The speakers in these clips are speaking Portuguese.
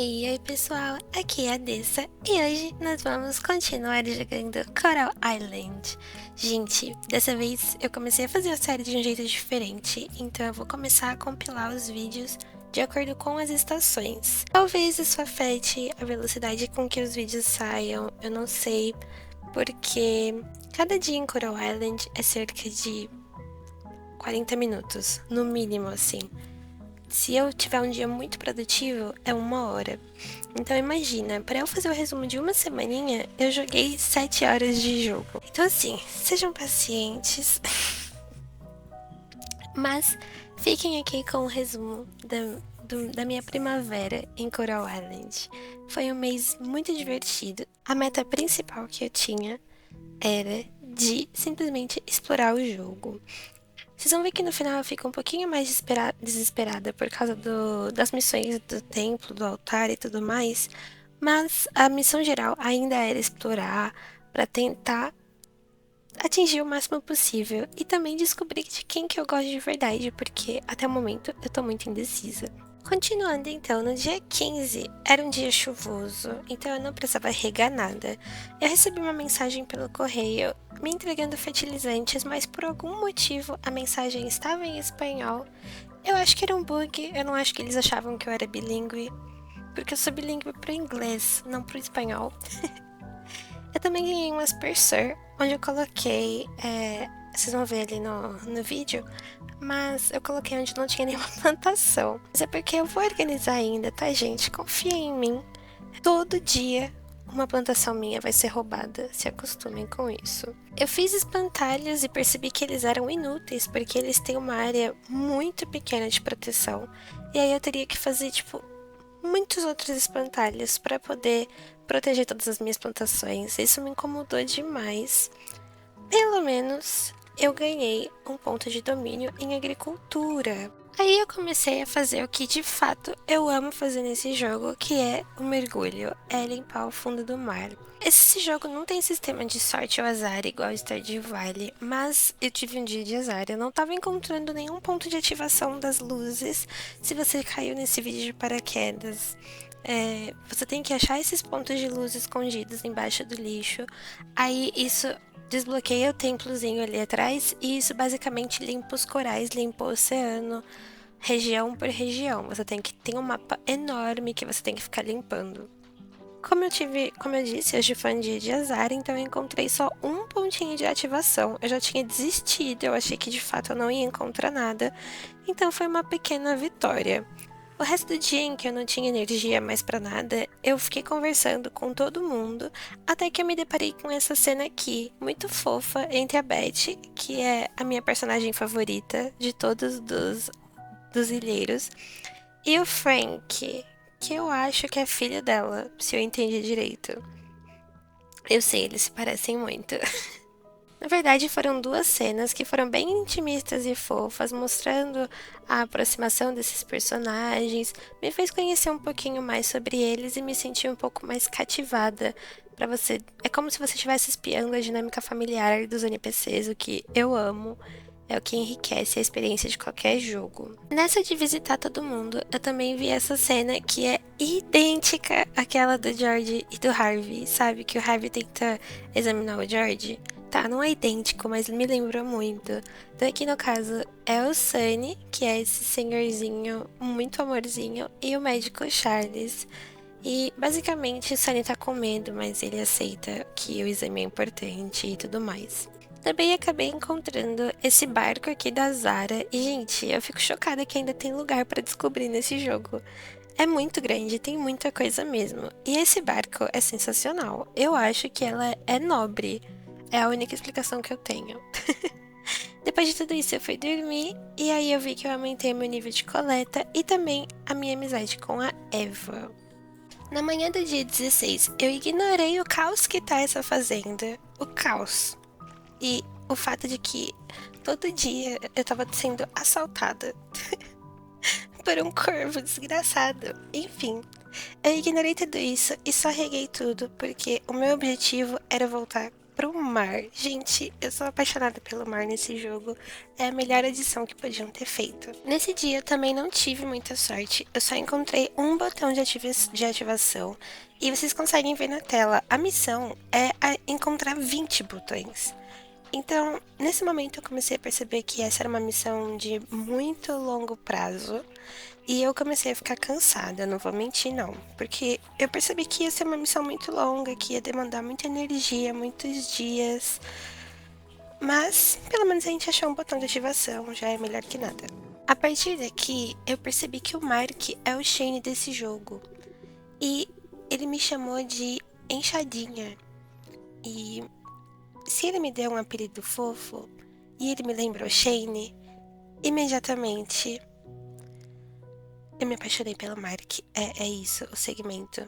Oi pessoal, aqui é a Dessa e hoje nós vamos continuar jogando Coral Island. Gente, dessa vez eu comecei a fazer a série de um jeito diferente, então eu vou começar a compilar os vídeos de acordo com as estações. Talvez isso afete a velocidade com que os vídeos saiam, eu não sei, porque cada dia em Coral Island é cerca de 40 minutos, no mínimo assim. Se eu tiver um dia muito produtivo, é 1 hora. Então imagina, para eu fazer o resumo de uma semaninha, eu joguei 7 horas de jogo. Então assim, sejam pacientes. Mas fiquem aqui com o resumo da minha primavera em Coral Island. Foi um mês muito divertido. A meta principal que eu tinha era de simplesmente explorar o jogo. Vocês vão ver que no final eu fico um pouquinho mais desesperada por causa das missões do templo, do altar e tudo mais. Mas a missão geral ainda era explorar para tentar atingir o máximo possível e também descobrir de quem que eu gosto de verdade, porque até o momento eu tô muito indecisa. Continuando então, no dia 15 era um dia chuvoso, então eu não precisava regar nada. Eu recebi uma mensagem pelo correio me entregando fertilizantes, mas por algum motivo a mensagem estava em espanhol. Eu acho que era um bug, eu não acho que eles achavam que eu era bilíngue, porque eu sou bilíngue pro inglês, não pro espanhol. Eu também ganhei um aspersor, onde eu coloquei, vocês vão ver ali no vídeo, mas eu coloquei onde não tinha nenhuma plantação. Mas é porque eu vou organizar ainda, tá, gente? Confia em mim. Todo dia uma plantação minha vai ser roubada, se acostumem com isso. Eu fiz espantalhos e percebi que eles eram inúteis, porque eles têm uma área muito pequena de proteção. E aí eu teria que fazer, tipo, muitos outros espantalhos para poder proteger todas as minhas plantações. Isso me incomodou demais. Pelo menos eu ganhei um ponto de domínio em agricultura. Aí eu comecei a fazer o que de fato eu amo fazer nesse jogo, que é o mergulho, é limpar o fundo do mar. Esse jogo não tem sistema de sorte ou azar igual Stardew Valley, mas eu tive um dia de azar, eu não estava encontrando nenhum ponto de ativação das luzes. Se você caiu nesse vídeo de paraquedas, você tem que achar esses pontos de luz escondidos embaixo do lixo. Aí isso desbloqueia o templozinho ali atrás e isso basicamente limpa os corais, limpa o oceano, região por região. Você tem que ter um mapa enorme que você tem que ficar limpando. Como eu disse, hoje foi um dia de azar, então eu encontrei só um pontinho de ativação. Eu já tinha desistido, eu achei que de fato eu não ia encontrar nada, então foi uma pequena vitória. O resto do dia em que eu não tinha energia mais pra nada, eu fiquei conversando com todo mundo, até que eu me deparei com essa cena aqui, muito fofa, entre a Beth, que é a minha personagem favorita de todos dos ilheiros, e o Frank, que eu acho que é filho dela, se eu entendi direito. Eu sei, eles se parecem muito. Na verdade, foram duas cenas que foram bem intimistas e fofas, mostrando a aproximação desses personagens, me fez conhecer um pouquinho mais sobre eles e me sentir um pouco mais cativada para você. É como se você estivesse espiando a dinâmica familiar dos NPCs, o que eu amo. É o que enriquece a experiência de qualquer jogo. Nessa de visitar todo mundo, eu também vi essa cena que é idêntica àquela do George e do Harvey. Sabe que o Harvey tenta examinar o George? Tá, não é idêntico, mas me lembrou muito. Então aqui no caso é o Sunny, que é esse senhorzinho muito amorzinho, e o médico Charles. E basicamente o Sunny tá com medo, mas ele aceita que o exame é importante e tudo mais. Também acabei encontrando esse barco aqui da Zara e, gente, eu fico chocada que ainda tem lugar para descobrir nesse jogo. É muito grande, tem muita coisa mesmo. E esse barco é sensacional. Eu acho que ela é nobre. É a única explicação que eu tenho. Depois de tudo isso, eu fui dormir e aí eu vi que eu aumentei meu nível de coleta e também a minha amizade com a Eva. Na manhã do dia 16, eu ignorei o caos que tá essa fazenda. O caos. E o fato de que todo dia eu tava sendo assaltada por um corvo desgraçado. Enfim, eu ignorei tudo isso e só reguei tudo porque o meu objetivo era voltar pro mar. Gente, eu sou apaixonada pelo mar nesse jogo. É a melhor adição que podiam ter feito. Nesse dia eu também não tive muita sorte. Eu só encontrei um botão de ativação. E vocês conseguem ver na tela. A missão é encontrar 20 botões. Então, nesse momento eu comecei a perceber que essa era uma missão de muito longo prazo. E eu comecei a ficar cansada, não vou mentir não, porque eu percebi que ia ser uma missão muito longa, que ia demandar muita energia, muitos dias. Mas, pelo menos a gente achou um botão de ativação, já é melhor que nada. A partir daqui, eu percebi que o Mark é o Shane desse jogo. E ele me chamou de Enxadinha. E se ele me deu um apelido fofo, e ele me lembrou Shane, imediatamente eu me apaixonei pelo Mark. É isso, o segmento.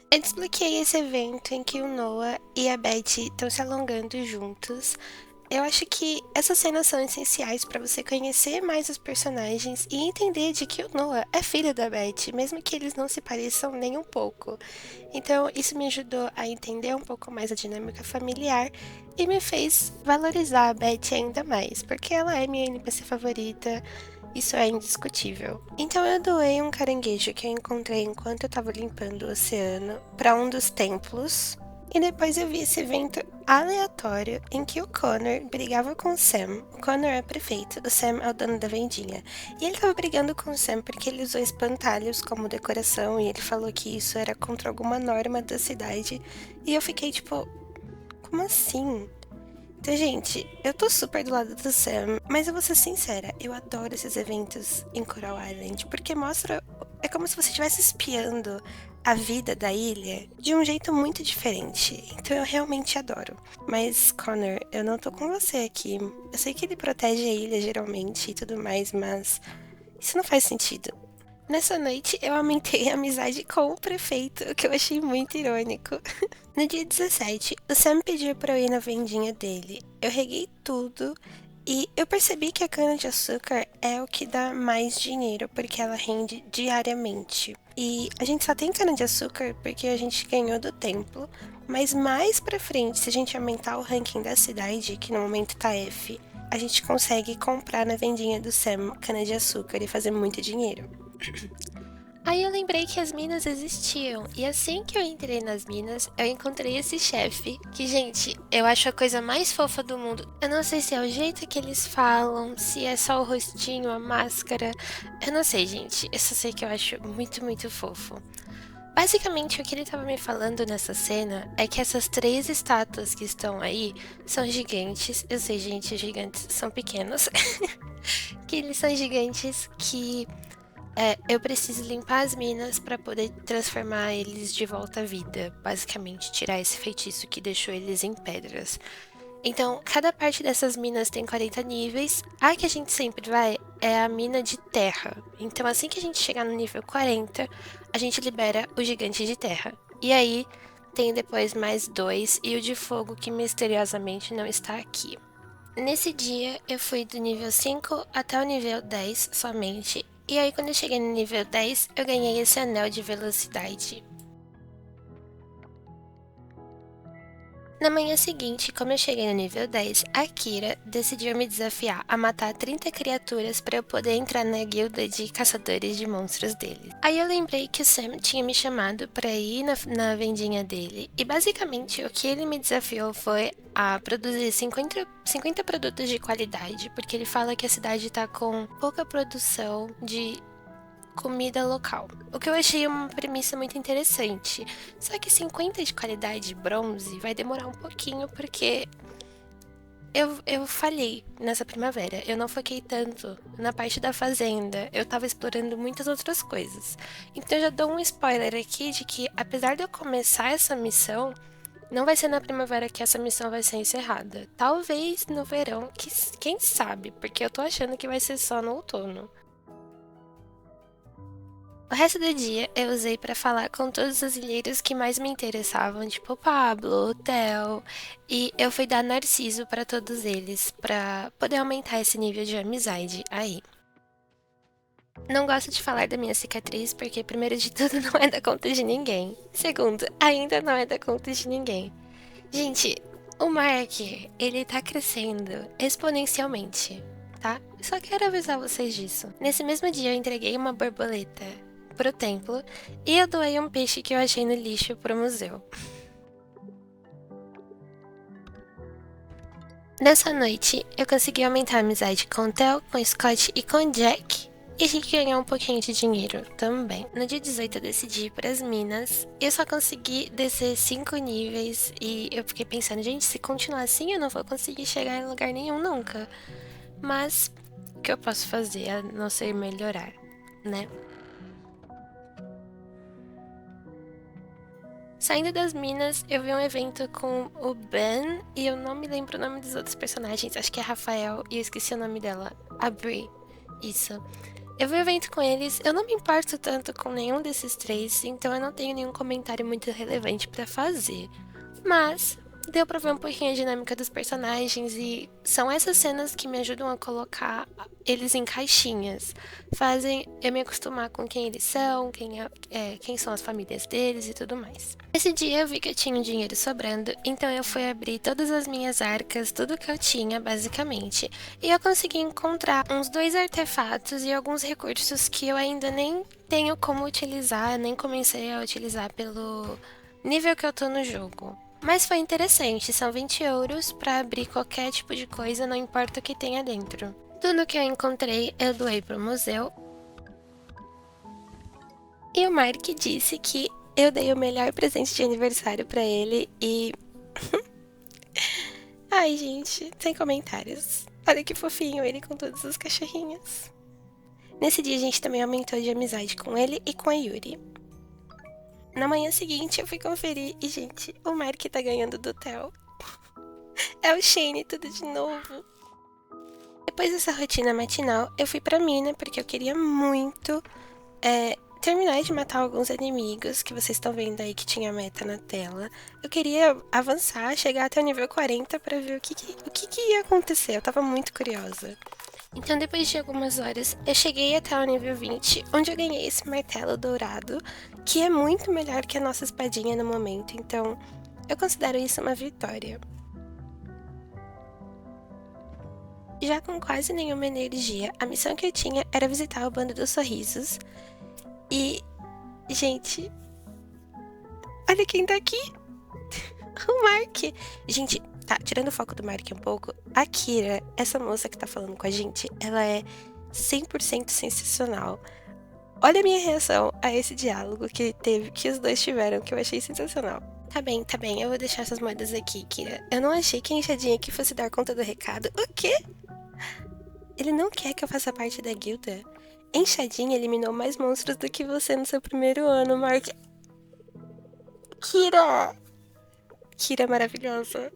Eu desbloqueei esse evento em que o Noah e a Betty estão se alongando juntos. Eu acho que essas cenas são essenciais para você conhecer mais os personagens e entender de que o Noah é filho da Betty, mesmo que eles não se pareçam nem um pouco. Então, isso me ajudou a entender um pouco mais a dinâmica familiar e me fez valorizar a Betty ainda mais, porque ela é minha NPC favorita. Isso é indiscutível. Então eu doei um caranguejo que eu encontrei enquanto eu tava limpando o oceano para um dos templos. E depois eu vi esse evento aleatório em que o Connor brigava com o Sam. O Connor é prefeito, o Sam é o dono da vendinha. E ele tava brigando com o Sam porque ele usou espantalhos como decoração e ele falou que isso era contra alguma norma da cidade. E eu fiquei tipo, como assim? Então, gente, eu tô super do lado do Sam, mas eu vou ser sincera, eu adoro esses eventos em Coral Island, porque mostra. É como se você estivesse espiando a vida da ilha de um jeito muito diferente. Então eu realmente adoro. Mas, Connor, eu não tô com você aqui. Eu sei que ele protege a ilha geralmente e tudo mais, mas isso não faz sentido. Nessa noite, eu aumentei a amizade com o prefeito, o que eu achei muito irônico. No dia 17, o Sam pediu pra eu ir na vendinha dele. Eu reguei tudo e eu percebi que a cana-de-açúcar é o que dá mais dinheiro, porque ela rende diariamente. E a gente só tem cana-de-açúcar porque a gente ganhou do templo, mas mais pra frente, se a gente aumentar o ranking da cidade, que no momento tá F, a gente consegue comprar na vendinha do Sam cana-de-açúcar e fazer muito dinheiro. Aí eu lembrei que as minas existiam, e assim que eu entrei nas minas, eu encontrei esse chefe, que, gente, eu acho a coisa mais fofa do mundo. Eu não sei se é o jeito que eles falam, se é só o rostinho, a máscara. Eu não sei, gente. Eu só sei que eu acho muito, muito fofo. Basicamente, o que ele estava me falando nessa cena é que essas três estátuas que estão aí são gigantes. Eu sei, gente, gigantes são pequenos. Que eles são gigantes que eu preciso limpar as minas para poder transformar eles de volta à vida. Basicamente, tirar esse feitiço que deixou eles em pedras. Então, cada parte dessas minas tem 40 níveis. A que a gente sempre vai é a mina de terra. Então, assim que a gente chegar no nível 40, a gente libera o gigante de terra. E aí, tem depois mais dois e o de fogo que misteriosamente não está aqui. Nesse dia, eu fui do nível 5 até o nível 10 somente. E aí, quando eu cheguei no nível 10, eu ganhei esse anel de velocidade. Na manhã seguinte, como eu cheguei no nível 10, a Kira decidiu me desafiar a matar 30 criaturas para eu poder entrar na guilda de caçadores de monstros dele. Aí eu lembrei que o Sam tinha me chamado para ir na vendinha dele, e basicamente o que ele me desafiou foi a produzir 50 produtos de qualidade, porque ele fala que a cidade tá com pouca produção de comida local. O que eu achei uma premissa muito interessante. Só que 50 de qualidade bronze vai demorar um pouquinho porque eu falhei nessa primavera. Eu não foquei tanto na parte da fazenda. Eu tava explorando muitas outras coisas. Então eu já dou um spoiler aqui de que, apesar de eu começar essa missão, não vai ser na primavera que essa missão vai ser encerrada. Talvez no verão, quem sabe, porque eu tô achando que vai ser só no outono. O resto do dia eu usei para falar com todos os ilhéus que mais me interessavam, tipo o Pablo, o Theo, e eu fui dar Narciso para todos eles, para poder aumentar esse nível de amizade aí. Não gosto de falar da minha cicatriz porque, primeiro de tudo, não é da conta de ninguém. Segundo, ainda não é da conta de ninguém. Gente, o Mark, ele tá crescendo exponencialmente, tá? Só quero avisar vocês disso. Nesse mesmo dia eu entreguei uma borboleta pro templo e eu doei um peixe que eu achei no lixo pro museu. Nessa noite, eu consegui aumentar a amizade com o Theo, com o Scott e com o Jack. E a gente ganhou um pouquinho de dinheiro também. No dia 18 eu decidi ir pras minas. Eu só consegui descer 5 níveis. E eu fiquei pensando, gente, se continuar assim eu não vou conseguir chegar em lugar nenhum nunca. Mas o que eu posso fazer a não ser melhorar, né? Saindo das minas, eu vi um evento com o Ben e eu não me lembro o nome dos outros personagens. Acho que é Rafael e eu esqueci o nome dela. A Brie. Isso. Eu vi o evento com eles, eu não me importo tanto com nenhum desses três, então eu não tenho nenhum comentário muito relevante pra fazer. Mas deu pra ver um pouquinho a dinâmica dos personagens e são essas cenas que me ajudam a colocar eles em caixinhas. Fazem eu me acostumar com quem eles são, quem são as famílias deles e tudo mais. Esse dia eu vi que eu tinha um dinheiro sobrando, então eu fui abrir todas as minhas arcas, tudo que eu tinha, basicamente. E eu consegui encontrar uns 2 artefatos e alguns recursos que eu ainda nem tenho como utilizar, nem comecei a utilizar pelo nível que eu tô no jogo. Mas foi interessante, são 20 euros pra abrir qualquer tipo de coisa, não importa o que tenha dentro. Tudo que eu encontrei eu doei pro museu. E o Mark disse que eu dei o melhor presente de aniversário pra ele e. Ai, gente, sem comentários. Olha que fofinho ele com todos os cachorrinhos. Nesse dia a gente também aumentou de amizade com ele e com a Yuri. Na manhã seguinte eu fui conferir e, gente, o Mark tá ganhando do Theo. É o Shane tudo de novo. Depois dessa rotina matinal, eu fui pra mina porque eu queria muito terminar de matar alguns inimigos que vocês estão vendo aí que tinha meta na tela. Eu queria avançar, chegar até o nível 40 pra ver o que ia acontecer. Eu tava muito curiosa. Então, depois de algumas horas, eu cheguei até o nível 20, onde eu ganhei esse martelo dourado, que é muito melhor que a nossa espadinha no momento. Então, eu considero isso uma vitória. Já com quase nenhuma energia, a missão que eu tinha era visitar o Bando dos Sorrisos. E, gente, olha quem tá aqui! O Mark! Gente, tá, tirando o foco do Mark um pouco, a Kira, essa moça que tá falando com a gente, ela é 100% sensacional. Olha a minha reação a esse diálogo que os dois tiveram, que eu achei sensacional. Tá bem, eu vou deixar essas moedas aqui, Kira. Eu não achei que a enxadinha aqui fosse dar conta do recado. O quê? Ele não quer que eu faça parte da guilda? Enxadinha eliminou mais monstros do que você no seu primeiro ano, Mark. Kira! Kira maravilhosa.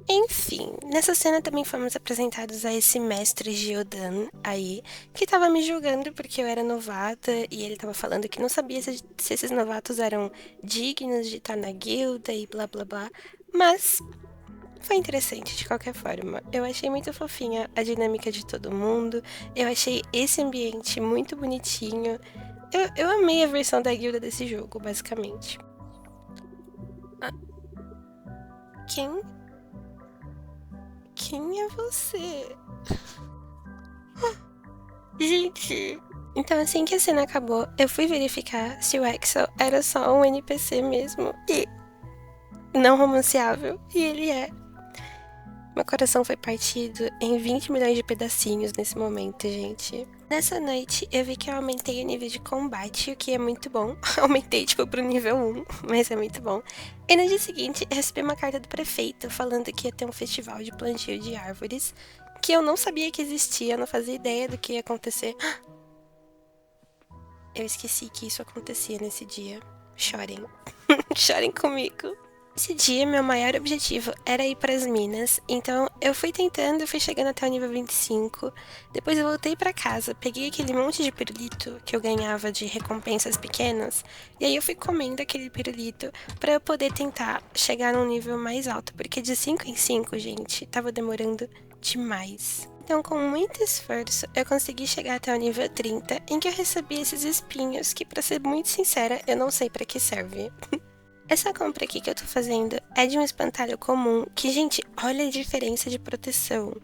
Enfim, nessa cena também fomos apresentados a esse mestre Giodan aí, que tava me julgando porque eu era novata e ele tava falando que não sabia se esses novatos eram dignos de estar na guilda e blá blá blá. Mas foi interessante de qualquer forma. Eu achei muito fofinha a dinâmica de todo mundo, eu achei esse ambiente muito bonitinho. Eu amei a versão da guilda desse jogo, basicamente. Ah, quem? Quem é você? Gente. Então, assim que a cena acabou, eu fui verificar se o Axel era só um NPC mesmo e não romanceável. E ele é. Meu coração foi partido em 20 milhões de pedacinhos nesse momento, gente. Nessa noite, eu vi que eu aumentei o nível de combate, o que é muito bom. Aumentei, tipo, pro nível 1, mas é muito bom. E no dia seguinte, eu recebi uma carta do prefeito falando que ia ter um festival de plantio de árvores, que eu não sabia que existia, eu não fazia ideia do que ia acontecer. Eu esqueci que isso acontecia nesse dia. Chorem. Chorem comigo. Esse dia, meu maior objetivo era ir para as minas, então eu fui chegando até o nível 25. Depois eu voltei para casa, peguei aquele monte de pirulito que eu ganhava de recompensas pequenas, e aí eu fui comendo aquele pirulito para eu poder tentar chegar num nível mais alto, porque de 5 em 5, gente, tava demorando demais. Então, com muito esforço, eu consegui chegar até o nível 30, em que eu recebi esses espinhos que, para ser muito sincera, eu não sei para que serve. Essa compra aqui que eu tô fazendo é de um espantalho comum que, gente, olha a diferença de proteção.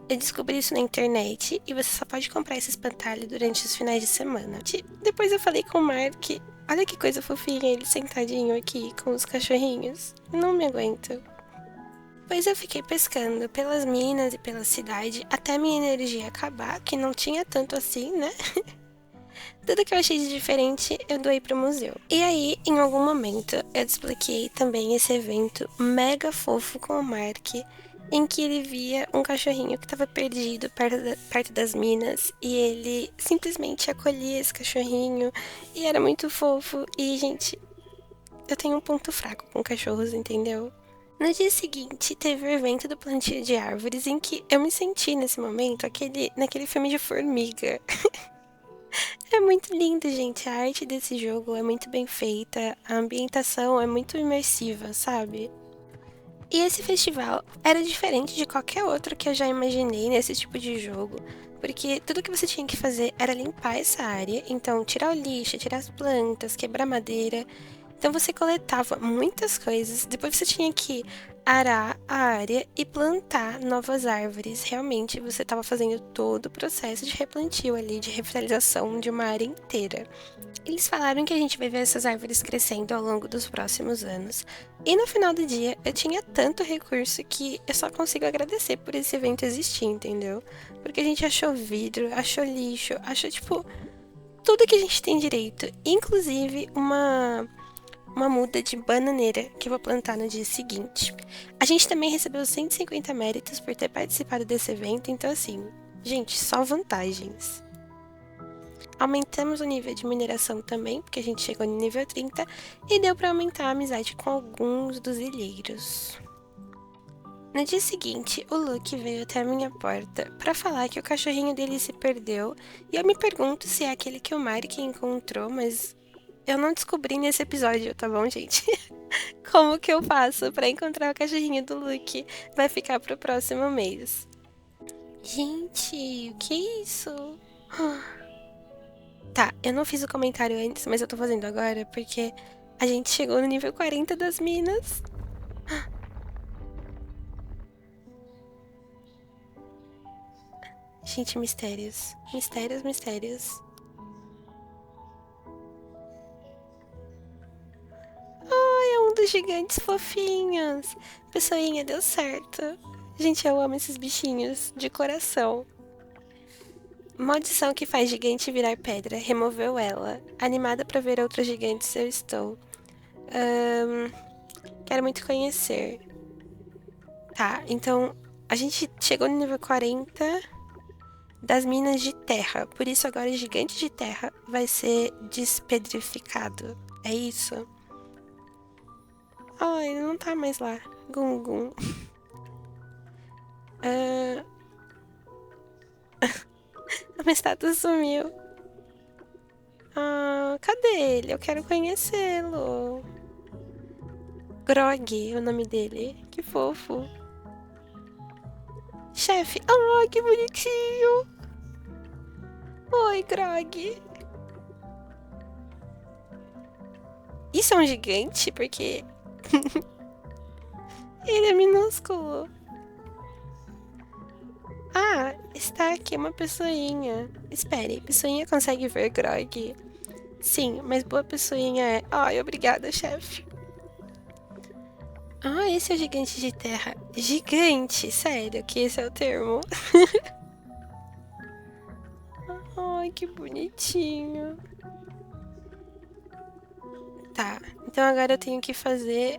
Eu descobri isso na internet e você só pode comprar esse espantalho durante os finais de semana. Depois eu falei com o Mark, olha que coisa fofinha ele sentadinho aqui com os cachorrinhos. Não me aguento. Pois eu fiquei pescando pelas minas e pela cidade até minha energia acabar, que não tinha tanto assim, né? Tudo que eu achei de diferente eu doei pro museu. E aí, em algum momento, eu desbloqueei também esse evento mega fofo com o Mark, em que ele via um cachorrinho que estava perdido perto das minas e ele simplesmente acolhia esse cachorrinho e era muito fofo. E, gente, eu tenho um ponto fraco com cachorros, entendeu? No dia seguinte, teve o evento do plantio de árvores em que eu me senti nesse momento naquele filme de formiga. É muito lindo, gente. A arte desse jogo é muito bem feita, a ambientação é muito imersiva, sabe? E esse festival era diferente de qualquer outro que eu já imaginei nesse tipo de jogo, porque tudo que você tinha que fazer era limpar essa área, então tirar o lixo, tirar as plantas, quebrar madeira. Então você coletava muitas coisas, depois você tinha que arar a área e plantar novas árvores. Realmente você estava fazendo todo o processo de replantio ali, de revitalização de uma área inteira. Eles falaram que a gente vai ver essas árvores crescendo ao longo dos próximos anos. E no final do dia, eu tinha tanto recurso que eu só consigo agradecer por esse evento existir, entendeu? Porque a gente achou vidro, achou lixo, achou, tipo, tudo que a gente tem direito. Inclusive uma muda de bananeira que eu vou plantar no dia seguinte. A gente também recebeu 150 méritos por ter participado desse evento, então assim, gente, só vantagens. Aumentamos o nível de mineração também, porque a gente chegou no nível 30 e deu para aumentar a amizade com alguns dos ilheiros. No dia seguinte, o Luke veio até a minha porta para falar que o cachorrinho dele se perdeu e eu me pergunto se é aquele que o Mark encontrou, mas eu não descobri nesse episódio, tá bom, gente? Como que eu faço para encontrar o cachorrinho do Luke? Vai ficar pro próximo mês. Gente, o que é isso? Tá, eu não fiz o comentário antes, mas eu tô fazendo agora porque a gente chegou no nível 40 das minas. Gente, mistérios. Mistérios, mistérios. Ai, é um dos gigantes fofinhos. Pessoinha, deu certo. Gente, eu amo esses bichinhos, de coração. Maldição que faz gigante virar pedra, removeu ela. Animada pra ver outros gigantes eu estou. Quero muito conhecer. Tá, então a gente chegou no nível 40 das minas de terra. Por isso agora o gigante de terra vai ser despedrificado. É isso? Ai, ele não tá mais lá. Gungun. Ah, a minha estátua sumiu. Ah, cadê ele? Eu quero conhecê-lo. Grog é o nome dele. Que fofo. Chefe. Ah, que bonitinho. Oi, Grog. Isso é um gigante? Porque ele é minúsculo. Ah, está aqui uma pessoinha. Espere, pessoinha consegue ver Grog? Sim, mas boa pessoinha é. Ai, obrigada, chefe. Ah, esse é o gigante de terra. Gigante, sério, que esse é o termo. Ai, que bonitinho. Tá, então agora eu tenho que fazer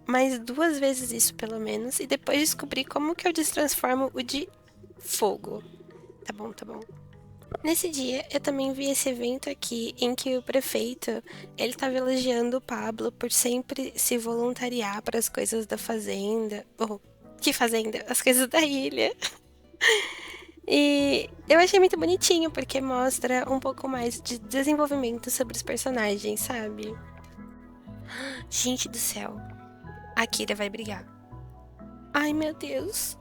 mais 2 vezes isso, pelo menos, e depois descobrir como que eu destransformo o de fogo. Tá bom, tá bom. Nesse dia, eu também vi esse evento aqui em que o prefeito, ele estava elogiando o Pablo por sempre se voluntariar para as coisas da fazenda. Oh, que fazenda? As coisas da ilha. E eu achei muito bonitinho, porque mostra um pouco mais de desenvolvimento sobre os personagens, sabe? Gente do céu, a Kira vai brigar. Ai, meu Deus.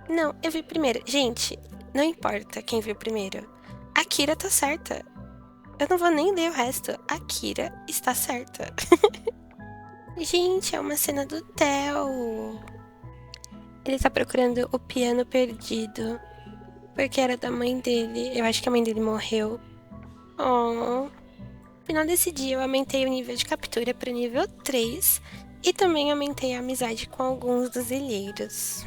Não, eu vi primeiro. Gente, não importa quem viu primeiro. A Kira tá certa. Eu não vou nem ler o resto. A Kira está certa. Gente, é uma cena do Theo. Ele tá procurando o piano perdido. Porque era da mãe dele. Eu acho que a mãe dele morreu. Oh. No final desse dia, eu aumentei o nível de captura para o nível 3. E também aumentei a amizade com alguns dos ilheiros.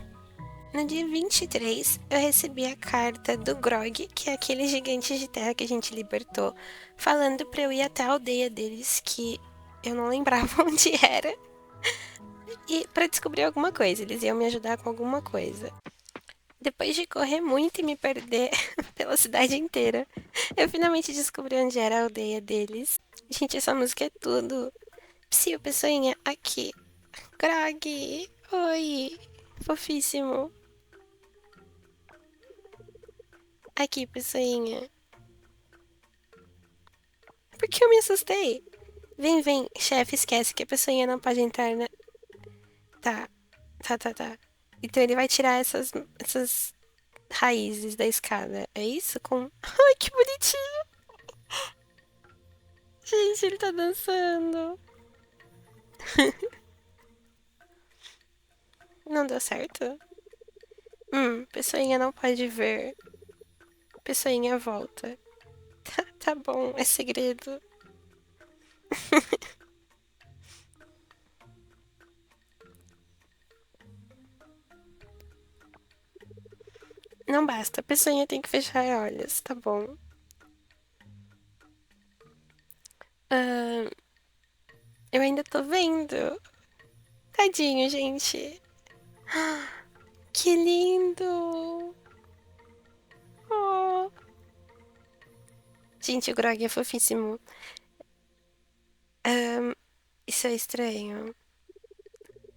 No dia 23, eu recebi a carta do Grog, que é aquele gigante de terra que a gente libertou, falando pra eu ir até a aldeia deles, que eu não lembrava onde era, e pra descobrir alguma coisa. Eles iam me ajudar com alguma coisa. Depois de correr muito e me perder pela cidade inteira, eu finalmente descobri onde era a aldeia deles. Gente, essa música é tudo. Psiu, pessoinha, aqui. Grog, oi, fofíssimo. Aqui, pessoinha. Por que eu me assustei? Vem, vem, chefe, esquece que a pessoinha não pode entrar na. Tá, tá. Então ele vai tirar essas raízes da escada. É isso? Com. Ai, que bonitinho! Gente, ele tá dançando. Não deu certo? Pessoinha não pode ver. Pessoinha volta. Tá bom, é segredo. Não basta, a pessoinha tem que fechar olhos, tá bom? Ah, eu ainda tô vendo. Tadinho, gente. Que lindo! Oh. Gente, o Grog é fofíssimo. Isso é estranho.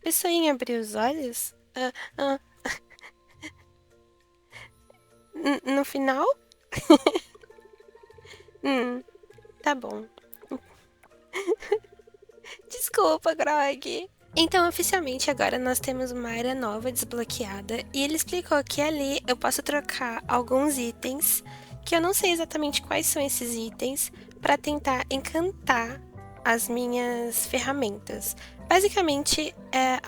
Pessoinha abriu os olhos? No final? Tá bom. Desculpa, Grog. Então, oficialmente, agora nós temos uma área nova desbloqueada e ele explicou que ali eu posso trocar alguns itens, que eu não sei exatamente quais são esses itens, para tentar encantar as minhas ferramentas. Basicamente, é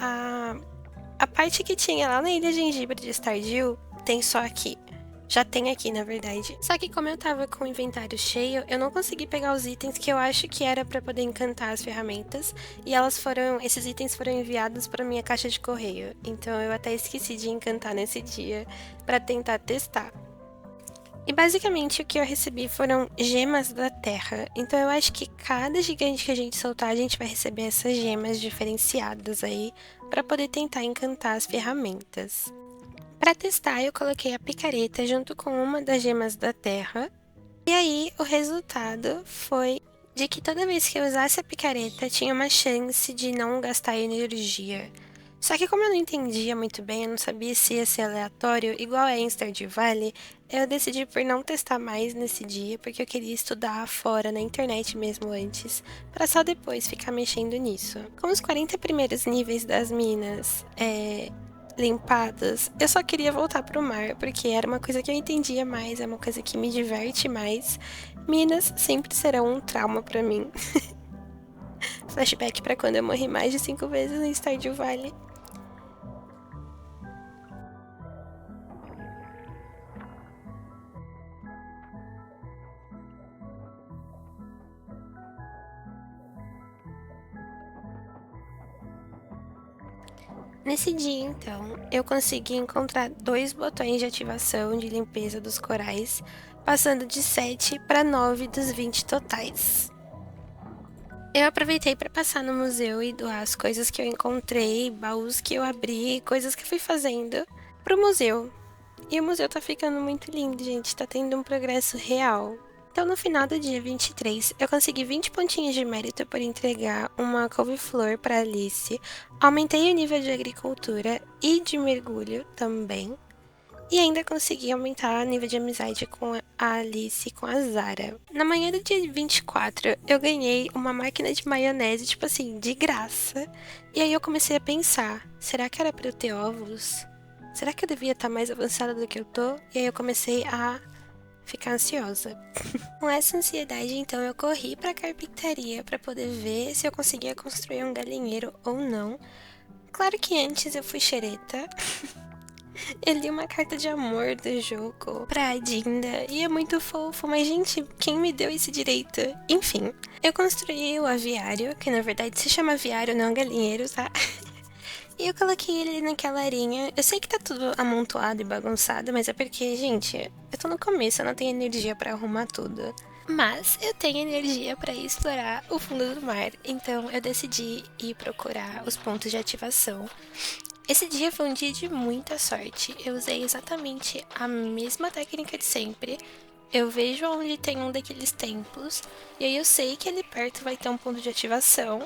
a parte que tinha lá na Ilha Gengibre de Stardew tem só aqui. Já tem aqui, na verdade. Só que como eu tava com o inventário cheio, eu não consegui pegar os itens que eu acho que era para poder encantar as ferramentas. E esses itens foram enviados para minha caixa de correio. Então eu até esqueci de encantar nesse dia para tentar testar. E basicamente o que eu recebi foram gemas da terra. Então eu acho que cada gigante que a gente soltar, a gente vai receber essas gemas diferenciadas aí para poder tentar encantar as ferramentas. Para testar, eu coloquei a picareta junto com uma das gemas da terra. E aí, o resultado foi de que toda vez que eu usasse a picareta, tinha uma chance de não gastar energia. Só que como eu não entendia muito bem, eu não sabia se ia ser aleatório, igual é em Stardew Valley, eu decidi por não testar mais nesse dia, porque eu queria estudar fora, na internet mesmo antes, para só depois ficar mexendo nisso. Com os 40 primeiros níveis das minas, limpadas, eu só queria voltar pro mar, porque era uma coisa que eu entendia mais, é uma coisa que me diverte mais. Minas sempre serão um trauma pra mim. Flashback pra quando eu morri mais de 5 vezes em Stardew Valley. Nesse dia, então, eu consegui encontrar 2 botões de ativação de limpeza dos corais, passando de 7 para 9 dos 20 totais. Eu aproveitei para passar no museu e doar as coisas que eu encontrei, baús que eu abri, coisas que eu fui fazendo pro museu. E o museu tá ficando muito lindo, gente, tá tendo um progresso real. Então, no final do dia 23, eu consegui 20 pontinhos de mérito por entregar uma couve-flor para Alice, aumentei o nível de agricultura e de mergulho também, e ainda consegui aumentar o nível de amizade com a Alice e com a Zara. Na manhã do dia 24, eu ganhei uma máquina de maionese, tipo assim, de graça. E aí eu comecei a pensar, será que era para eu ter óvulos? Será que eu devia estar mais avançada do que eu tô? E aí eu comecei a ficar ansiosa. Com essa ansiedade, então, eu corri pra carpintaria pra poder ver se eu conseguia construir um galinheiro ou não. Claro que antes eu fui xereta. Eu li uma carta de amor do jogo pra Dinda e é muito fofo, mas gente, quem me deu esse direito? Enfim, eu construí o aviário, que na verdade se chama aviário, não galinheiro, tá? E eu coloquei ele naquela arinha. Eu sei que tá tudo amontoado e bagunçado, mas é porque, gente, eu tô no começo, eu não tenho energia pra arrumar tudo. Mas eu tenho energia para explorar o fundo do mar, então eu decidi ir procurar os pontos de ativação. Esse dia foi um dia de muita sorte. Eu usei exatamente a mesma técnica de sempre. Eu vejo onde tem um daqueles templos, e aí eu sei que ali perto vai ter um ponto de ativação.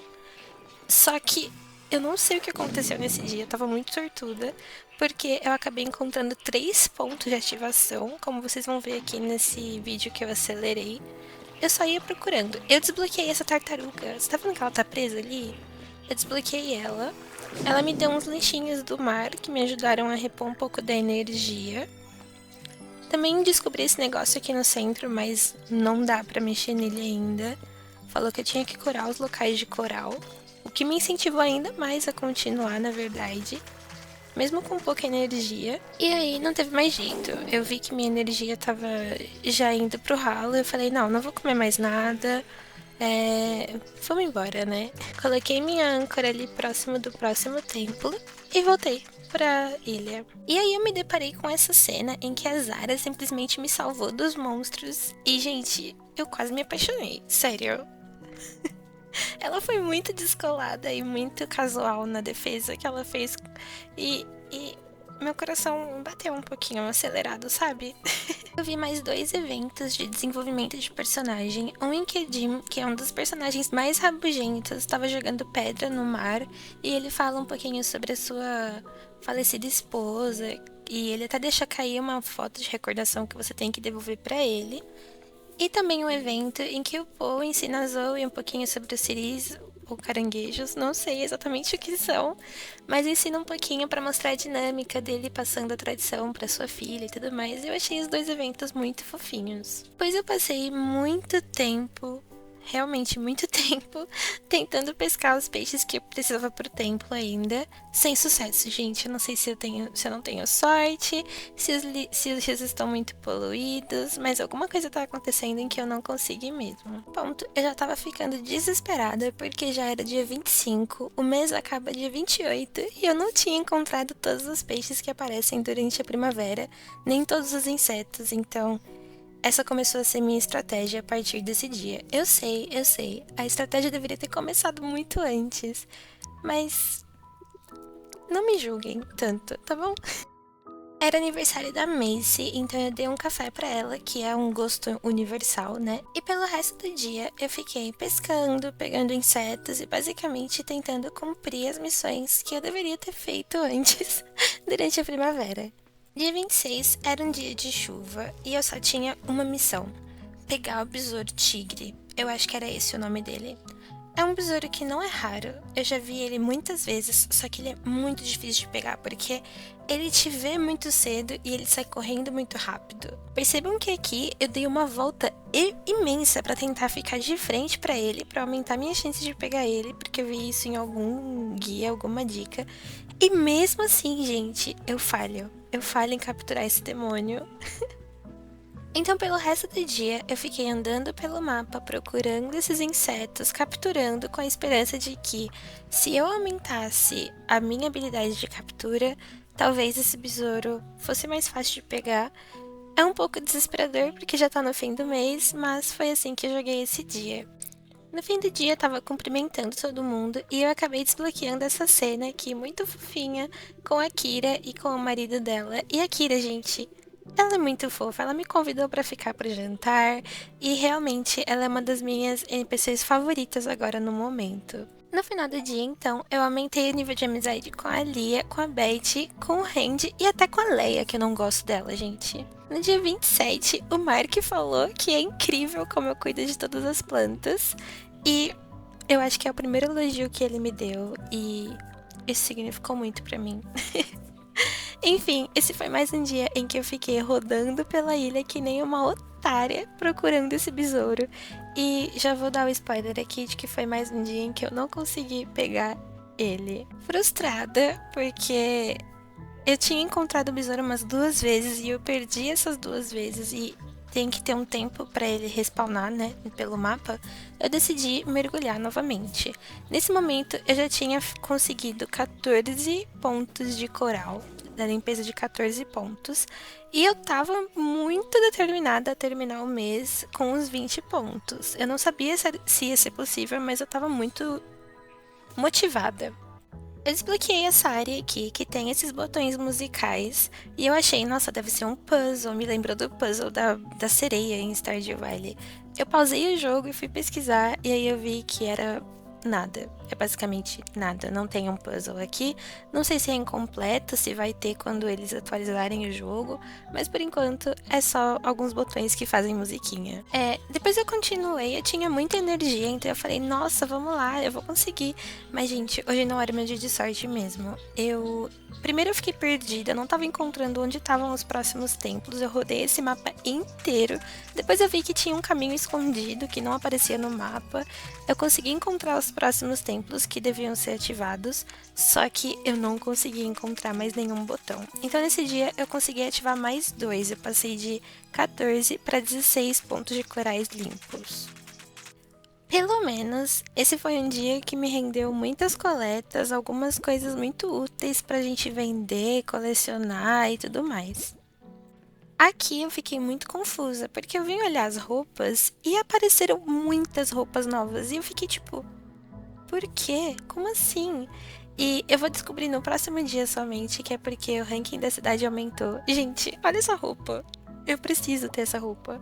Só que eu não sei o que aconteceu nesse dia, eu tava muito sortuda, porque eu acabei encontrando 3 pontos de ativação, como vocês vão ver aqui nesse vídeo que eu acelerei. Eu só ia procurando. Eu desbloqueei essa tartaruga. Você tá vendo que ela tá presa ali? Eu desbloqueei ela. Ela me deu uns lanchinhos do mar que me ajudaram a repor um pouco da energia. Também descobri esse negócio aqui no centro, mas não dá pra mexer nele ainda. Falou que eu tinha que curar os locais de coral, o que me incentivou ainda mais a continuar, na verdade, mesmo com pouca energia. E aí não teve mais jeito. Eu vi que minha energia tava já indo pro ralo. Eu falei, não vou comer mais nada. Vamos embora, né? Coloquei minha âncora ali próximo do próximo templo e voltei pra ilha. E aí eu me deparei com essa cena em que a Zara simplesmente me salvou dos monstros. E, gente, eu quase me apaixonei. Sério. Ela foi muito descolada e muito casual na defesa que ela fez. E meu coração bateu um pouquinho acelerado, sabe? Eu vi mais 2 eventos de desenvolvimento de personagem. Um em que Jim, que é um dos personagens mais rabugentos, estava jogando pedra no mar. E ele fala um pouquinho sobre a sua falecida esposa. E ele até deixa cair uma foto de recordação que você tem que devolver pra ele. E também um evento em que o Poe ensina a Zoe um pouquinho sobre os ciris ou caranguejos, não sei exatamente o que são, mas ensina um pouquinho para mostrar a dinâmica dele passando a tradição para sua filha e tudo mais. Eu achei os 2 eventos muito fofinhos. Pois eu passei muito tempo, realmente muito tempo, tentando pescar os peixes que eu precisava pro templo ainda, sem sucesso, gente. Eu não sei se eu não tenho sorte, se os rios estão muito poluídos, mas alguma coisa tá acontecendo em que eu não consegui mesmo. Ponto, eu já tava ficando desesperada porque já era dia 25, o mês acaba dia 28 e eu não tinha encontrado todos os peixes que aparecem durante a primavera, nem todos os insetos, então essa começou a ser minha estratégia a partir desse dia. Eu sei, a estratégia deveria ter começado muito antes, mas não me julguem tanto, tá bom? Era aniversário da Macy, então eu dei um café pra ela, que é um gosto universal, né? E pelo resto do dia eu fiquei pescando, pegando insetos e basicamente tentando cumprir as missões que eu deveria ter feito antes, durante a primavera. Dia 26 era um dia de chuva e eu só tinha uma missão: pegar o besouro tigre. Eu acho que era esse o nome dele. É um besouro que não é raro, eu já vi ele muitas vezes, só que ele é muito difícil de pegar porque ele te vê muito cedo e ele sai correndo muito rápido. Percebam que aqui eu dei uma volta imensa para tentar ficar de frente para ele, para aumentar minha chance de pegar ele, porque eu vi isso em algum guia, alguma dica. E mesmo assim, gente, eu falho. Eu falho em capturar esse demônio. Então, pelo resto do dia, eu fiquei andando pelo mapa, procurando esses insetos, capturando com a esperança de que, se eu aumentasse a minha habilidade de captura, talvez esse besouro fosse mais fácil de pegar. É um pouco desesperador porque já tá no fim do mês, mas foi assim que eu joguei esse dia. No fim do dia, eu tava cumprimentando todo mundo e eu acabei desbloqueando essa cena aqui muito fofinha com a Kira e com o marido dela. E a Kira, gente, ela é muito fofa, ela me convidou pra ficar pro jantar e realmente ela é uma das minhas NPCs favoritas agora no momento. No final do dia, então, eu aumentei o nível de amizade com a Lia, com a Beth, com o Randy e até com a Leia, que eu não gosto dela, gente. No dia 27, o Mark falou que é incrível como eu cuido de todas as plantas. E eu acho que é o primeiro elogio que ele me deu e isso significou muito pra mim. Enfim, esse foi mais um dia em que eu fiquei rodando pela ilha que nem uma otária procurando esse besouro. E já vou dar o spoiler aqui de que foi mais um dia em que eu não consegui pegar ele. Frustrada, porque eu tinha encontrado o besouro umas 2 vezes e eu perdi essas 2 vezes e tem que ter um tempo para ele respawnar, né, pelo mapa. Eu decidi mergulhar novamente. Nesse momento eu já tinha conseguido 14 pontos de coral, da limpeza de 14 pontos, e eu tava muito determinada a terminar o mês com os 20 pontos. Eu não sabia se ia ser possível, mas eu tava muito motivada. Eu desbloqueei essa área aqui que tem esses botões musicais e eu achei, nossa, deve ser um puzzle, me lembrou do puzzle da sereia em Stardew Valley. Eu pausei o jogo e fui pesquisar e aí eu vi que era nada, é basicamente nada, não tem um puzzle aqui. Não sei se é incompleto, se vai ter quando eles atualizarem o jogo, mas por enquanto é só alguns botões que fazem musiquinha. Depois eu continuei, eu tinha muita energia, então eu falei, nossa, vamos lá, eu vou conseguir. Mas, gente, hoje não era meu dia de sorte mesmo. Primeiro eu fiquei perdida, eu não tava encontrando onde estavam os próximos templos. Eu rodei esse mapa inteiro. Depois eu vi que tinha um caminho escondido que não aparecia no mapa. Eu consegui encontrar os próximos templos que deviam ser ativados, só que eu não consegui encontrar mais nenhum botão. Então nesse dia eu consegui ativar mais 2. Eu passei de 14 para 16 pontos de corais limpos. Pelo menos, esse foi um dia que me rendeu muitas coletas, algumas coisas muito úteis pra gente vender, colecionar e tudo mais. Aqui eu fiquei muito confusa, porque eu vim olhar as roupas e apareceram muitas roupas novas. E eu fiquei tipo, por quê? Como assim? E eu vou descobrir no próximo dia somente que é porque o ranking da cidade aumentou. Gente, olha essa roupa. Eu preciso ter essa roupa.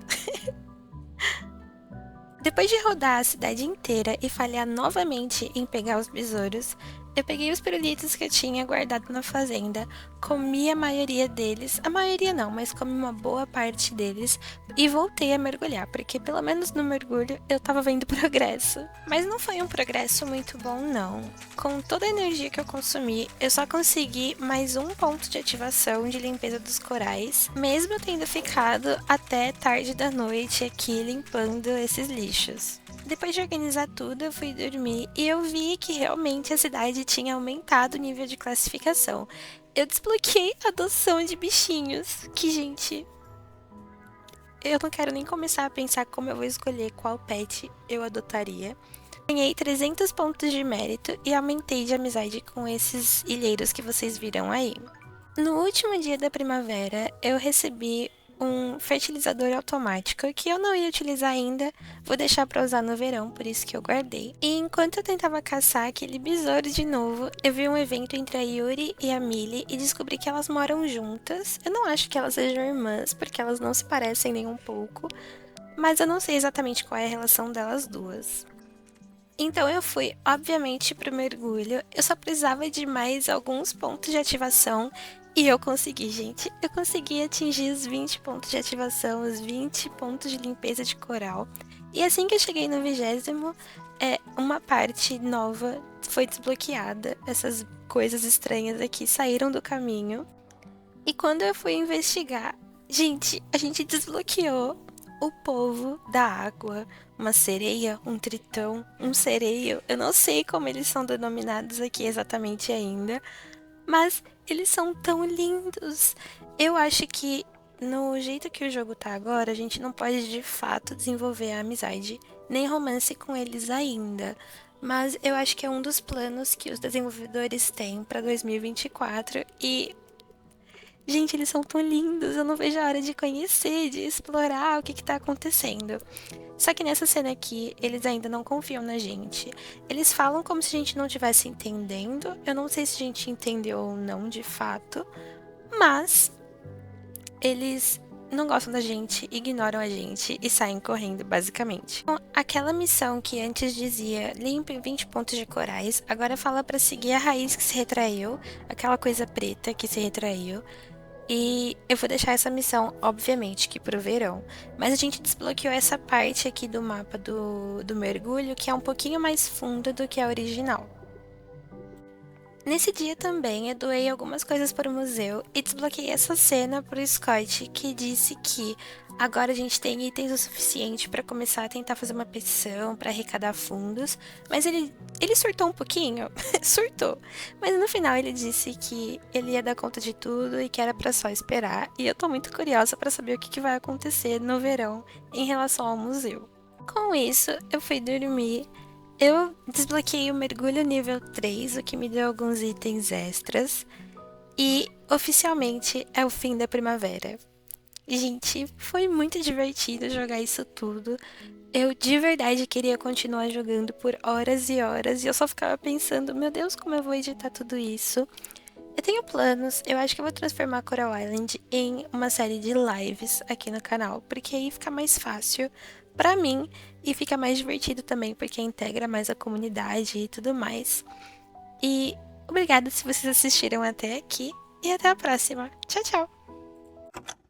Depois de rodar a cidade inteira e falhar novamente em pegar os besouros, eu peguei os pirulitos que eu tinha guardado na fazenda, comi a maioria deles, a maioria não, mas comi uma boa parte deles e voltei a mergulhar, porque pelo menos no mergulho eu tava vendo progresso. Mas não foi um progresso muito bom, não. Com toda a energia que eu consumi, eu só consegui mais um ponto de ativação de limpeza dos corais, mesmo tendo ficado até tarde da noite aqui limpando esses lixos. Depois de organizar tudo, eu fui dormir e eu vi que realmente a cidade tinha aumentado o nível de classificação. Eu desbloqueei a adoção de bichinhos, que, gente, eu não quero nem começar a pensar como eu vou escolher qual pet eu adotaria. Ganhei 300 pontos de mérito e aumentei de amizade com esses ilheiros que vocês viram aí. No último dia da primavera, eu recebi um fertilizador automático que eu não ia utilizar ainda, vou deixar para usar no verão, por isso que eu guardei. E enquanto eu tentava caçar aquele besouro de novo, eu vi um evento entre a Yuri e a Millie e descobri que elas moram juntas. Eu não acho que elas sejam irmãs, porque elas não se parecem nem um pouco, mas eu não sei exatamente qual é a relação delas duas. Então eu fui, obviamente, pro mergulho. Eu só precisava de mais alguns pontos de ativação e eu consegui, gente. Eu consegui atingir os 20 pontos de ativação, os 20 pontos de limpeza de coral. E assim que eu cheguei no 20º, uma parte nova foi desbloqueada. Essas coisas estranhas aqui saíram do caminho. E quando eu fui investigar, gente, a gente desbloqueou o povo da água, uma sereia, um tritão, um sereio. Eu não sei como eles são denominados aqui exatamente ainda, mas eles são tão lindos. Eu acho que no jeito que o jogo tá agora, a gente não pode de fato desenvolver a amizade nem romance com eles ainda. Mas eu acho que é um dos planos que os desenvolvedores têm para 2024 e gente, eles são tão lindos, eu não vejo a hora de conhecer, de explorar o que tá acontecendo. Só que nessa cena aqui, eles ainda não confiam na gente. Eles falam como se a gente não estivesse entendendo. Eu não sei se a gente entendeu ou não de fato, mas eles não gostam da gente, ignoram a gente e saem correndo, basicamente. Então, aquela missão que antes dizia limpe 20 pontos de corais, agora fala pra seguir a raiz que se retraiu, aquela coisa preta que se retraiu. E eu vou deixar essa missão, obviamente, que pro verão. Mas a gente desbloqueou essa parte aqui do mapa do mergulho, que é um pouquinho mais funda do que a original. Nesse dia também eu doei algumas coisas para o museu e desbloqueei essa cena pro Scott, que disse que agora a gente tem itens o suficiente para começar a tentar fazer uma petição para arrecadar fundos, mas ele surtou um pouquinho, surtou, mas no final ele disse que ele ia dar conta de tudo e que era para só esperar, e eu tô muito curiosa para saber o que vai acontecer no verão em relação ao museu. Com isso, eu fui dormir. Eu desbloqueei o mergulho nível 3, o que me deu alguns itens extras. E oficialmente é o fim da primavera. Gente, foi muito divertido jogar isso tudo. Eu de verdade queria continuar jogando por horas e horas e eu só ficava pensando, meu Deus, como eu vou editar tudo isso? Eu tenho planos, eu acho que eu vou transformar Coral Island em uma série de lives aqui no canal, porque aí fica mais fácil pra mim e fica mais divertido também, porque integra mais a comunidade e tudo mais. E obrigada se vocês assistiram até aqui e até a próxima. Tchau, tchau!